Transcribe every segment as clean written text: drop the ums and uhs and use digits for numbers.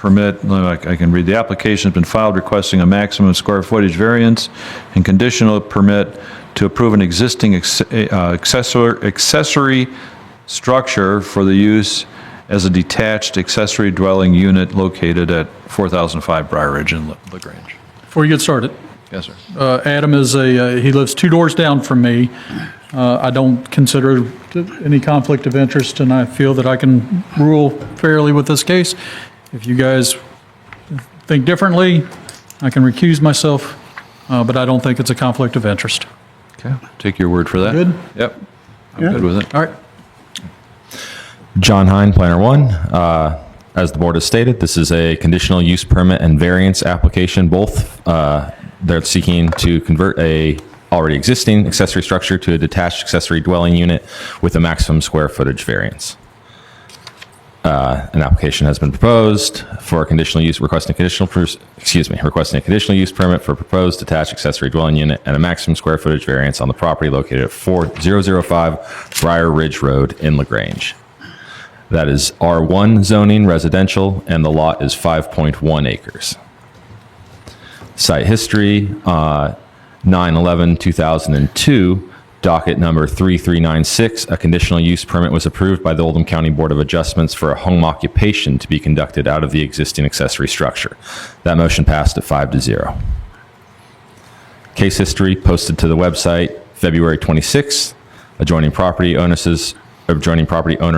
permit, I can read, the application has been filed requesting a maximum square footage variance and conditional permit to approve an existing accessory structure for the use as a detached accessory dwelling unit located at 4005 Briar Ridge in LaGrange. Before you get started, Yes, sir. Adam is he lives 2 doors down from me. I don't consider any conflict of interest, and I feel that I can rule fairly with this case. If you guys think differently, I can recuse myself, but I don't think it's a conflict of interest. Okay, take your word for that. Good? Yep, I'm good with it. All right. John Hine, Planner 1. As the board has stated, this is a conditional use permit and variance application. Both, they're seeking to convert a already existing accessory structure to a detached accessory dwelling unit with a maximum square footage variance. An application has been proposed for a conditional use, requesting a conditional use permit for a proposed detached accessory dwelling unit and a maximum square footage variance on the property located at 4005 Briar Ridge Road in LaGrange. That is R1 zoning residential, and the lot is 5.1 acres. Site history, 9/11/2002, docket number 3396, a conditional use permit was approved by the Oldham County Board of Adjustments for a home occupation to be conducted out of the existing accessory structure. That motion passed at 5-0. Case history posted to the website February 26th. Adjoining property owner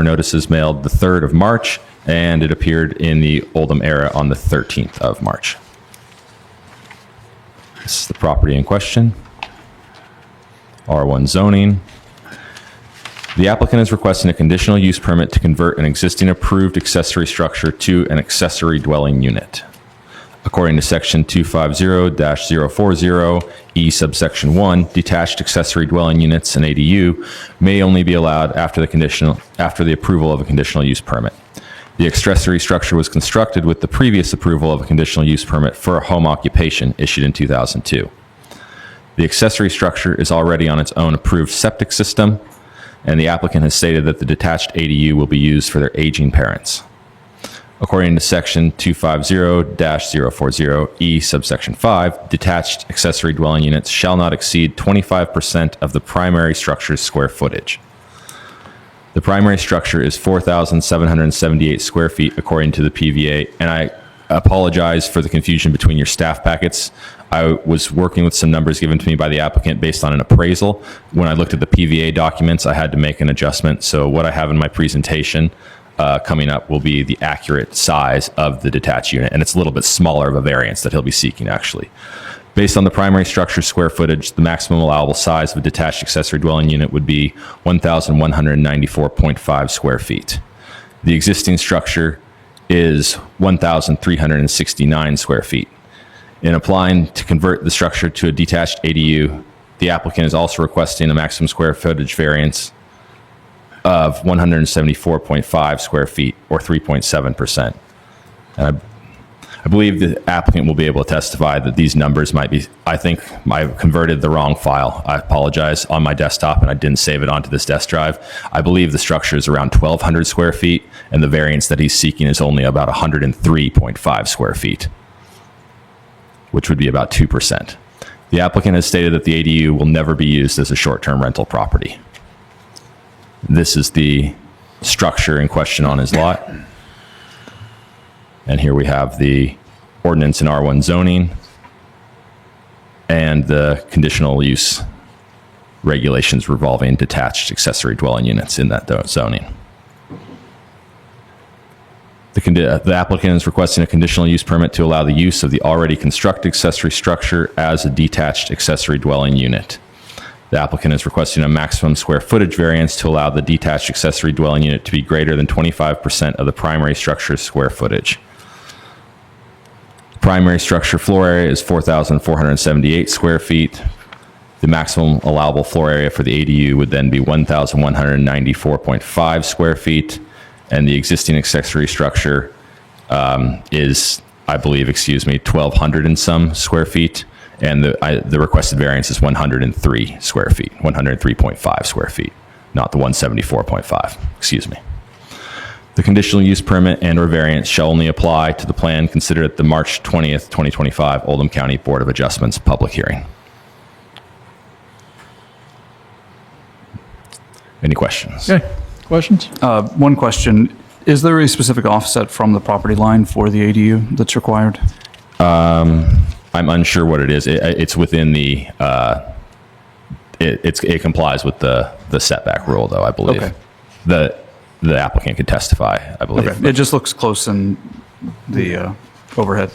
notices mailed the 3rd of March, and it appeared in the Oldham Era on the 13th of March. This is the property in question. R1 zoning. The applicant is requesting a conditional use permit to convert an existing approved accessory structure to an accessory dwelling unit. According to section 250-040 E subsection 1, detached accessory dwelling units and ADU may only be allowed after the approval of a conditional use permit. The accessory structure was constructed with the previous approval of a conditional use permit for a home occupation issued in 2002. The accessory structure is already on its own approved septic system, and the applicant has stated that the detached ADU will be used for their aging parents. According to section 250-040 E subsection 5, detached accessory dwelling units shall not exceed 25% of the primary structure's square footage. The primary structure is 4,778 square feet according to the PVA, and I apologize for the confusion between your staff packets. I was working with some numbers given to me by the applicant based on an appraisal. When I looked at the PVA documents, I had to make an adjustment. So what I have in my presentation coming up will be the accurate size of the detached unit, and it's a little bit smaller of a variance that he'll be seeking actually. Based on the primary structure square footage, the maximum allowable size of a detached accessory dwelling unit would be 1,194.5 square feet. The existing structure is 1,369 square feet. In applying to convert the structure to a detached ADU, the applicant is also requesting a maximum square footage variance of 174.5 square feet, or 3.7%. I believe the applicant will be able to testify that these numbers might be, I think I converted the wrong file. I apologize, on my desktop, and I didn't save it onto this desk drive. I believe the structure is around 1,200 square feet, and the variance that he's seeking is only about 103.5 square feet, which would be about 2%. The applicant has stated that the ADU will never be used as a short-term rental property. This is the structure in question on his lot. And here we have the ordinance in R1 zoning and the conditional use regulations revolving detached accessory dwelling units in that zoning. The applicant is requesting a conditional use permit to allow the use of the already constructed accessory structure as a detached accessory dwelling unit. The applicant is requesting a maximum square footage variance to allow the detached accessory dwelling unit to be greater than 25% of the primary structure's square footage. Primary structure floor area is 4,478 square feet. The maximum allowable floor area for the ADU would then be 1,194.5 square feet. And the existing accessory structure is, I believe, 1,200 and some square feet. And the requested variance is 103 square feet, 103.5 square feet, not the 174.5, excuse me. The conditional use permit and/or variance shall only apply to the plan considered at the March 20th, 2025 Oldham County Board of Adjustments public hearing. Any questions? Okay, questions? One question. Is there a specific offset from the property line for the ADU that's required? I'm unsure what it is. It's within the, it complies with the setback rule, though, I believe. Okay. The applicant could testify, I believe. Okay. It just looks close in the overhead.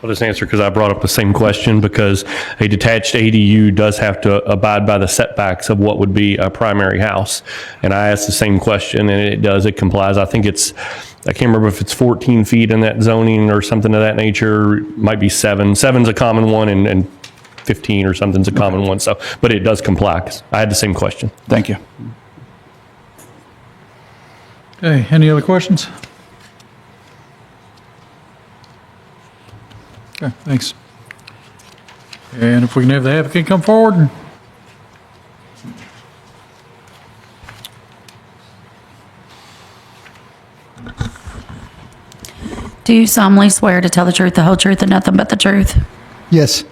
I'll just answer because I brought up the same question, because a detached ADU does have to abide by the setbacks of what would be a primary house. And I asked the same question, and it complies. I think I can't remember if it's 14 feet in that zoning or something of that nature. It might be 7. 7's a common one, and 15 or something's a common one. So, but it does comply. 'Cause I had the same question. Thank you. Okay, any other questions? Okay, thanks. And if we can have the applicant come forward. Do you solemnly swear to tell the truth, the whole truth, and nothing but the truth? Yes.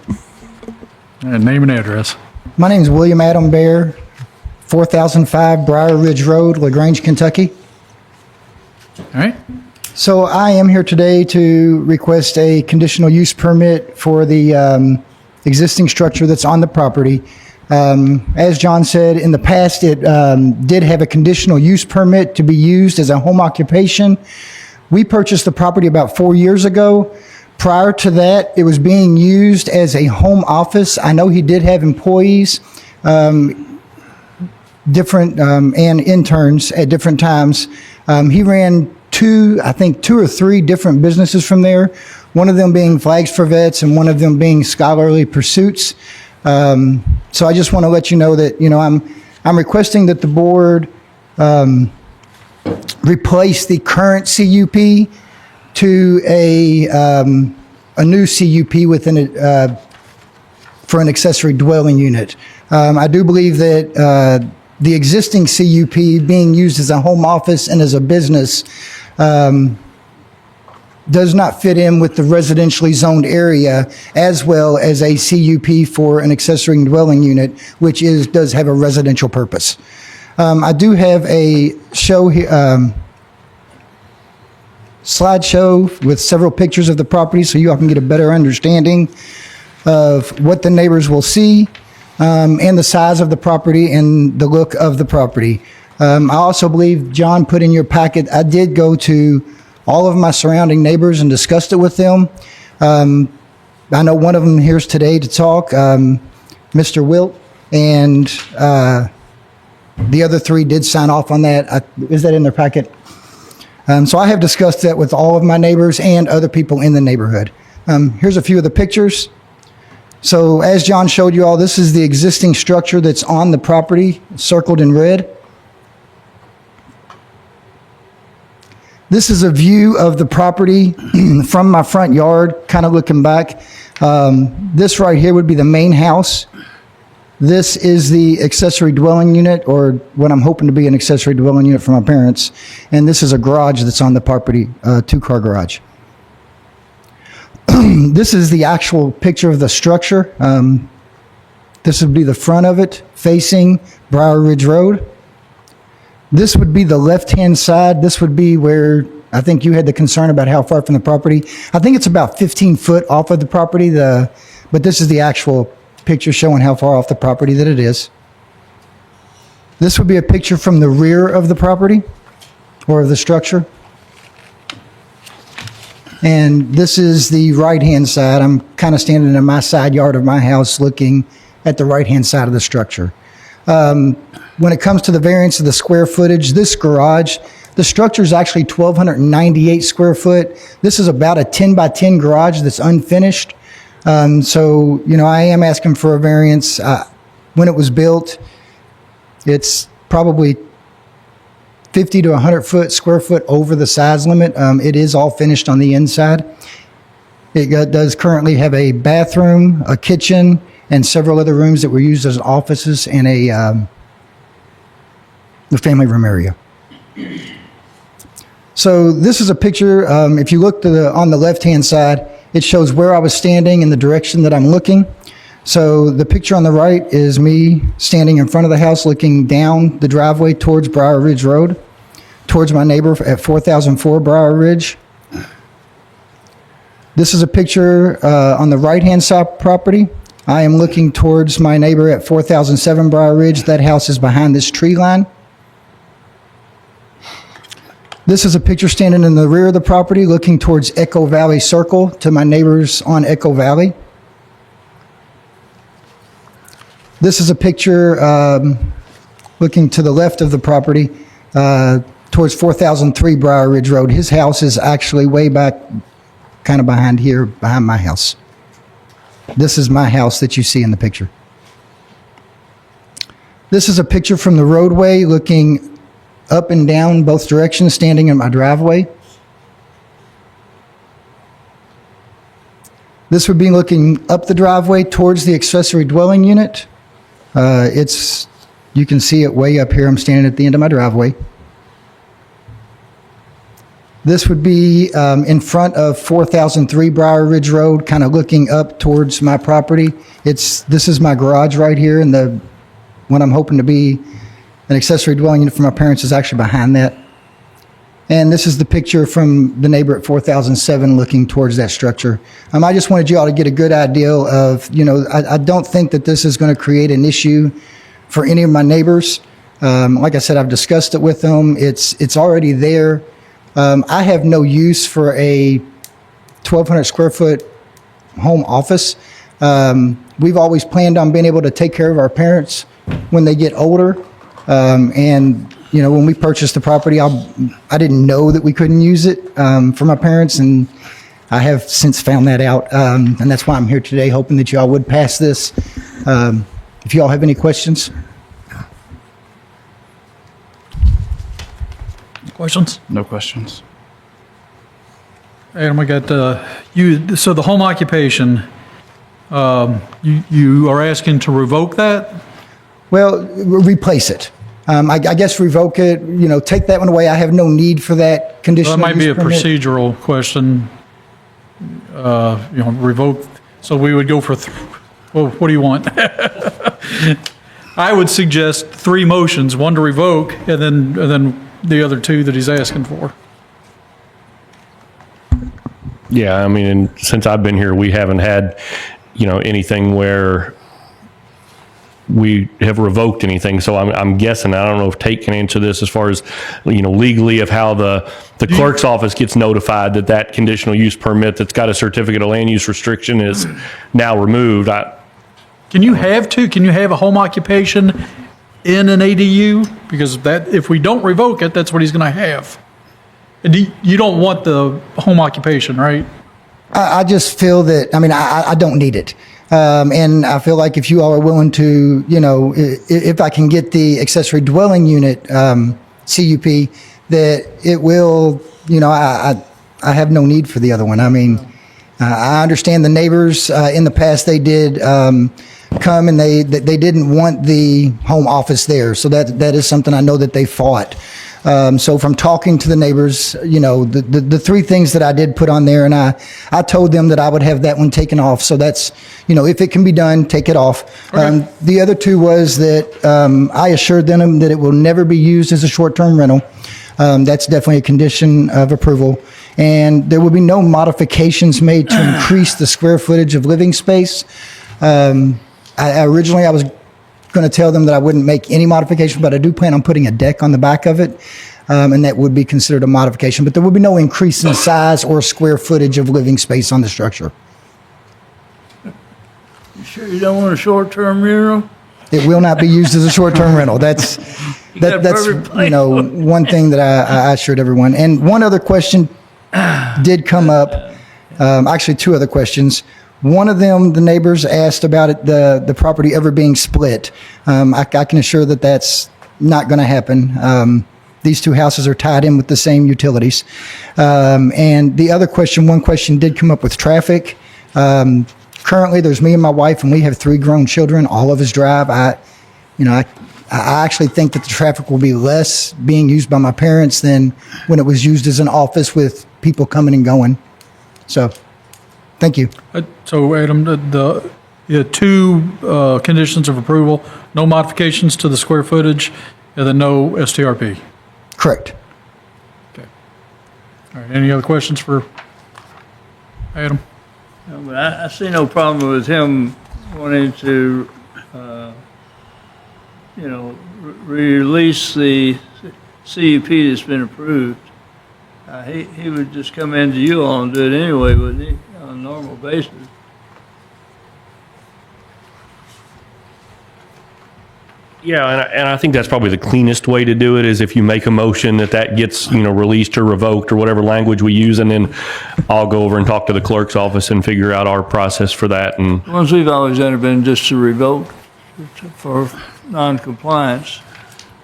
And name and address. My name is William Adam Bear, 4005 Briar Ridge Road, LaGrange, Kentucky. All right, So I am here today to request a conditional use permit for the existing structure that's on the property. As John said, in the past, it did have a conditional use permit to be used as a home occupation. We purchased the property about 4 years ago. Prior to that, it was being used as a home office. I know he did have employees, different and interns at different times. He ran two or three different businesses from there, one of them being Flags for Vets and one of them being Scholarly Pursuits. So I just want to let you know that, I'm requesting that the board replace the current CUP to a new CUP within it for an accessory dwelling unit. I do believe that the existing CUP being used as a home office and as a business does not fit in with the residentially zoned area, as well as a CUP for an accessory dwelling unit, which does have a residential purpose. I do have a show here, slideshow with several pictures of the property so you all can get a better understanding of what the neighbors will see and the size of the property and the look of the property. I also believe John put in your packet, I did go to all of my surrounding neighbors and discussed it with them. I know one of them here's today to talk, Mr. Wilt, and the other three did sign off on that. Is that in their packet? So I have discussed that with all of my neighbors and other people in the neighborhood. Here's a few of the pictures. So as John showed you all, this is the existing structure that's on the property, circled in red. This is a view of the property from my front yard, kind of looking back. This right here would be the main house. This is the accessory dwelling unit, or what I'm hoping to be an accessory dwelling unit for my parents. And this is a garage that's on the property, two-car garage. This is the actual picture of the structure. This would be the front of it, facing Briar Ridge Road. This would be the left-hand side. This would be where I think you had the concern about how far from the property. I think it's about 15 foot off of the property, but this is the actual picture showing how far off the property that it is. This would be a picture from the rear of the property or of the structure. And this is the right-hand side. I'm kind of standing in my side yard of my house looking at the right-hand side of the structure. When it comes to the variance of the square footage, this garage, the structure is actually 1,298 square foot. This is about a 10 by 10 garage that's unfinished. So, I am asking for a variance. When it was built, it's probably 50 to 100 square foot over the size limit. It is all finished on the inside. It does currently have a bathroom, a kitchen, and several other rooms that were used as offices and the family room area. So this is a picture. If you look on the left-hand side, it shows where I was standing and the direction that I'm looking. So the picture on the right is me standing in front of the house looking down the driveway towards Briar Ridge Road, towards my neighbor at 4004 Briar Ridge. This is a picture on the right-hand side property. I am looking towards my neighbor at 4007 Briar Ridge. That house is behind this tree line. This is a picture standing in the rear of the property looking towards Echo Valley Circle to my neighbors on Echo Valley. This is a picture looking to the left of the property towards 4003 Briar Ridge Road. His house is actually way back, kind of behind here, behind my house. This is my house that you see in the picture. This is a picture from the roadway looking up and down both directions, standing in my driveway. This would be looking up the driveway towards the accessory dwelling unit. You can see it way up here. I'm standing at the end of my driveway. This would be in front of 4003 Briar Ridge Road, kind of looking up towards my property. This is my garage right here, and what I'm hoping to be an accessory dwelling unit for my parents is actually behind that. And this is the picture from the neighbor at 4007 looking towards that structure. I just wanted you all to get a good idea of, I don't think that this is going to create an issue for any of my neighbors. Like I said, I've discussed it with them. It's already there. I have no use for a 1,200 square foot home office. We've always planned on being able to take care of our parents when they get older. When we purchased the property, I didn't know that we couldn't use it for my parents, and I have since found that out. And that's why I'm here today, hoping that you all would pass this. If you all have any questions. Questions? No questions. Adam, I got you. So the home occupation, you are asking to revoke that? Well, replace it. I guess revoke it, take that one away. I have no need for that conditional That might be use a permit. procedural question. Revoke. So we would go for, what do you want? I would suggest 3 motions, one to revoke, and then the other 2 that he's asking for. Yeah, I mean, and since I've been here, we haven't had, anything where we have revoked anything. So I'm guessing, I don't know if Tate can answer this as far as, legally of how the clerk's office gets notified that conditional use permit that's got a certificate of land use restriction is now removed. Can you have a home occupation in an ADU? Because if we don't revoke it, that's what he's going to have. And you don't want the home occupation, right? I just feel that, I don't need it. And I feel like if you all are willing to, if I can get the accessory dwelling unit CUP, that it will, I have no need for the other one. I understand the neighbors in the past, they did come and they didn't want the home office there. So that is something I know that they fought. So from talking to the neighbors, the 3 things that I did put on there, and I told them that I would have that one taken off. So that's, if it can be done, take it off. Okay. The other 2 was that I assured them that it will never be used as a short-term rental. That's definitely a condition of approval. And there will be no modifications made to increase the square footage of living space. Originally, I was going to tell them that I wouldn't make any modification, but I do plan on putting a deck on the back of it, and that would be considered a modification. But there will be no increase in size or square footage of living space on the structure. You sure you don't want a short-term rental? It will not be used as a short-term rental. That's perfect place. one thing that I assured everyone. And one other question did come up. Actually, 2 other questions. One of them, the neighbors asked about it, the property ever being split. I can assure that that's not going to happen. These 2 houses are tied in with the same utilities. And the other question, one question did come up with traffic. Currently, there's me and my wife, and we have 3 grown children. All of us drive. I I actually think that the traffic will be less being used by my parents than when it was used as an office with people coming and going. So, thank you. So Adam, you had two conditions of approval, no modifications to the square footage, and then no STRP. Correct. All right, any other questions for Adam? No, but I see no problem with him wanting to, release the CUP that's been approved. He would just come into you all and do it anyway, wouldn't he, on a normal basis? Yeah, and I think that's probably the cleanest way to do it is if you make a motion that gets, released or revoked or whatever language we use, and then I'll go over and talk to the clerk's office and figure out our process for that. And The ones we've always done have been just to revoke for non-compliance.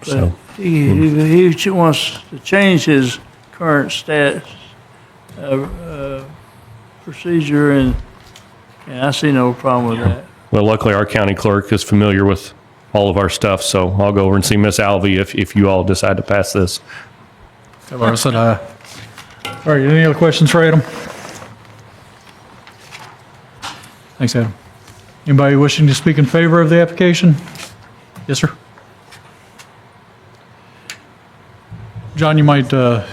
But he wants to change his current status, procedure, and I see no problem with that. well, luckily our county clerk is familiar with all of our stuff, so I'll go over and see Miss Alvey if you all decide to pass this. Laura said aye. All right, any other questions for Adam? Thanks, Adam. Anybody wishing to speak in favor of the application? Yes, sir. John, you might, I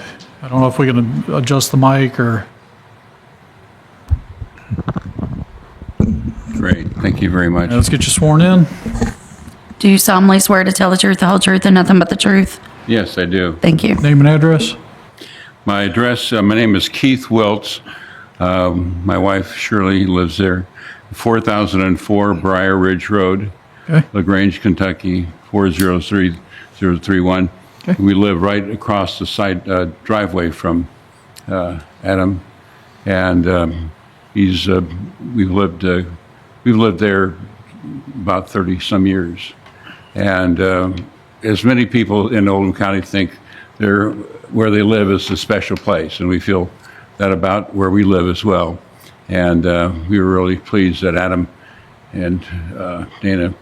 don't know if we can adjust the mic or, Great, thank you very much. let's get you sworn in. Do you solemnly swear to tell the truth, the whole truth, and nothing but the truth? Yes, I do. Thank you. Name and address. My address, my name is Keith Wiltz. My wife Shirley lives there. 4004 Briar Ridge Road, Okay. LaGrange, Kentucky, 403031. Okay. We live right across the side driveway from Adam, and we've lived there about 30 some years, and as many people in Oldham County think where they live is a special place, and we feel that about where we live as well. And we were really pleased that Adam and Dana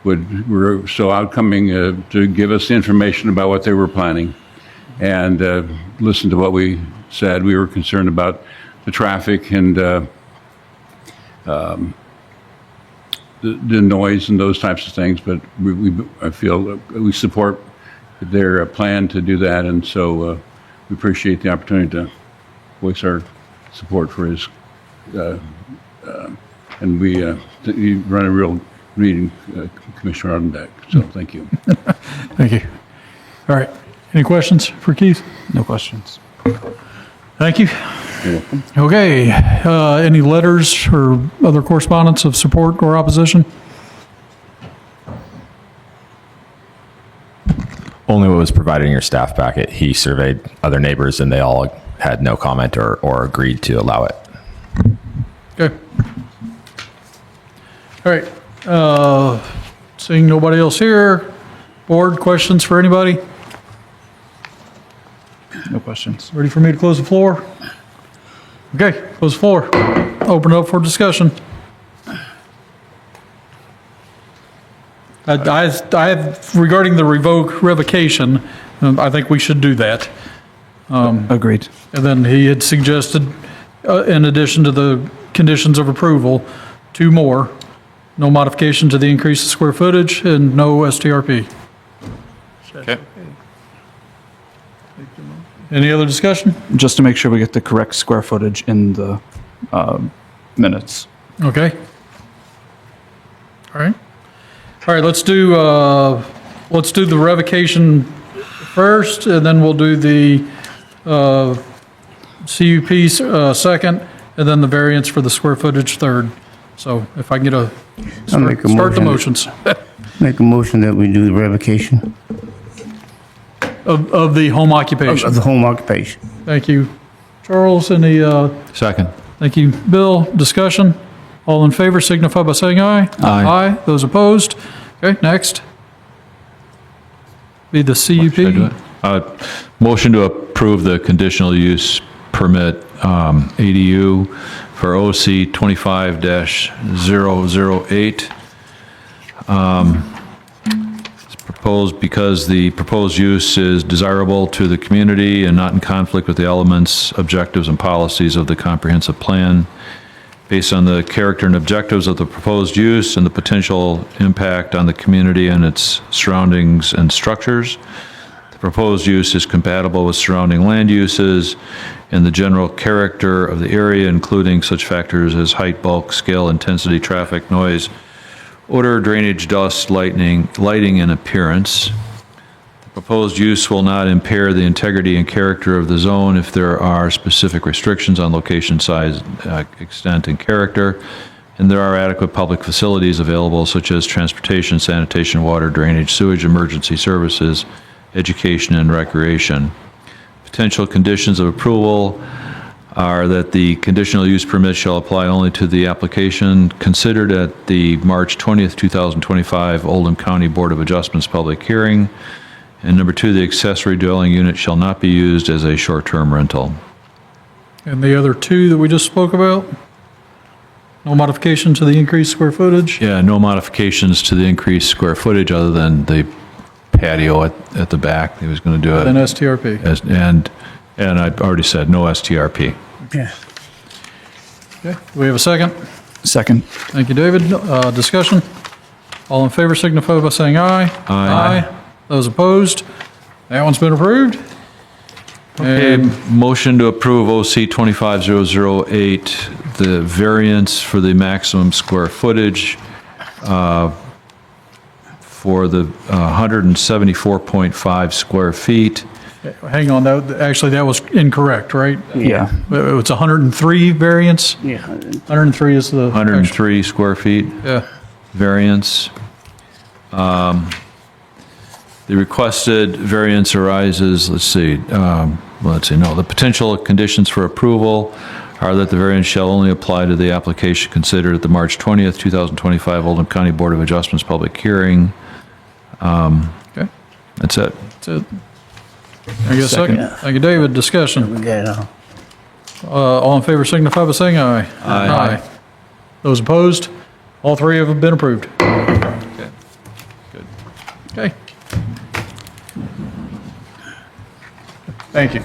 were so outcoming to give us information about what they were planning and listen to what we said. We were concerned about the traffic and the noise and those types of things, but I feel we support their plan to do that, and so we appreciate the opportunity to voice our support for his. And you run a real meeting, Commissioner Ardenbeck, so thank you. Thank you. All right, any questions for Keith? No questions. Thank you. You're welcome. Okay, any letters or other correspondence of support or opposition? Only what was provided in your staff packet. He surveyed other neighbors and they all had no comment or agreed to allow it. Okay. All right, seeing nobody else here, board questions for anybody? No questions. Ready for me to close the floor? Okay, close the floor. Open it up for discussion. Regarding the revocation, I think we should do that. Agreed. And then he had suggested, in addition to the conditions of approval, 2 more. No modification to the increase of square footage and no STRP. Okay. Any other discussion? Just to make sure we get the correct square footage in the minutes. Okay. All right. All right, let's do the revocation first, and then we'll do the CUP second, and then the variance for the square footage third. So if I can get make a start the motion. motions Make a motion that we do the revocation of the home occupation. of the home occupation. Thank you, Charles. Any, Second. thank you, Bill. Discussion? All in favor signify by saying aye. Aye. Aye. Those opposed? Okay, next. Be the Should I do CUP. it? Motion to approve the conditional use permit ADU for OC 25-008. It's proposed because the proposed use is desirable to the community and not in conflict with the elements, objectives, and policies of the comprehensive plan. Based on the character and objectives of the proposed use and the potential impact on the community and its surroundings and structures, the proposed use is compatible with surrounding land uses and the general character of the area, including such factors as height, bulk, scale, intensity, traffic, noise, odor, drainage, dust, lighting, and appearance. The proposed use will not impair the integrity and character of the zone if there are specific restrictions on location, size, extent, and character, and there are adequate public facilities available such as transportation, sanitation, water, drainage, sewage, emergency services, education, and recreation. Potential conditions of approval are that the conditional use permit shall apply only to the application considered at the March 20th, 2025 Oldham County Board of Adjustments public hearing. And number 2, the accessory dwelling unit shall not be used as a short-term rental. And the other two that we just spoke about? No modification to the increased square footage? Yeah, no modifications to the increased square footage other than the patio at the back. He was going to do Then it. STRP. And I already said no STRP. Yeah. Okay, do we have a second? Second. Thank you, David. Discussion? All in favor signify by saying aye. Aye. Those opposed? That one's been approved. Okay, motion to approve OC 25008, the variance for the maximum square footage for the 174.5 square feet. Hang on, that was incorrect, right? Yeah. It's 103 variance? Yeah. 103 is the... 103 square feet Yeah. variance. The requested variance arises, the potential conditions for approval are that the variance shall only apply to the application considered at the March 20th, 2025 Oldham County Board of Adjustments public hearing. Okay, That's it. that's it. I guess second. Thank you, David. Discussion. We got it all. All in favor signify by saying aye. Aye. Those opposed? All three have been approved. Okay. Good. Okay. Thank you.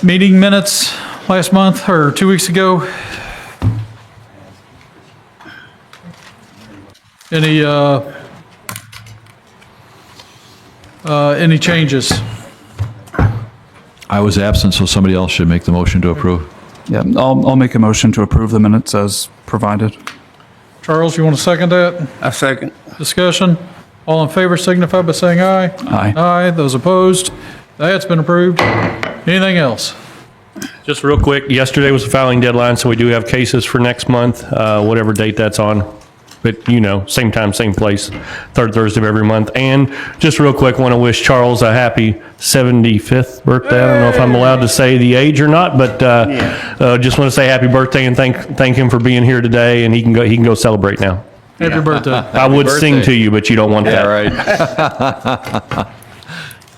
Meeting minutes last month or 2 weeks ago. Any changes? I was absent, so somebody else should make the motion to approve. Yeah, I'll make a motion to approve the minutes as provided. Charles, you want to second that? I second. Discussion? All in favor signify by saying aye. Aye. Aye. Those opposed? That's been approved. Anything else? Just real quick, yesterday was the filing deadline, so we do have cases for next month, whatever date that's on. But, same time, same place, third Thursday of every month. And just real quick, want to wish Charles a happy 75th birthday. I don't know if I'm allowed to say the age or not, but just want to say happy birthday and thank him for being here today, and he can go celebrate now. Happy birthday. I would sing to you, but you don't want that. right.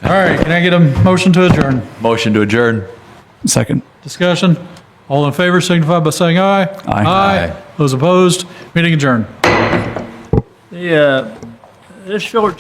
All right, can I get a motion to adjourn? Motion to adjourn. Second. Discussion? All in favor signify by saying aye. Aye. Aye. Those opposed? Meeting adjourned. This short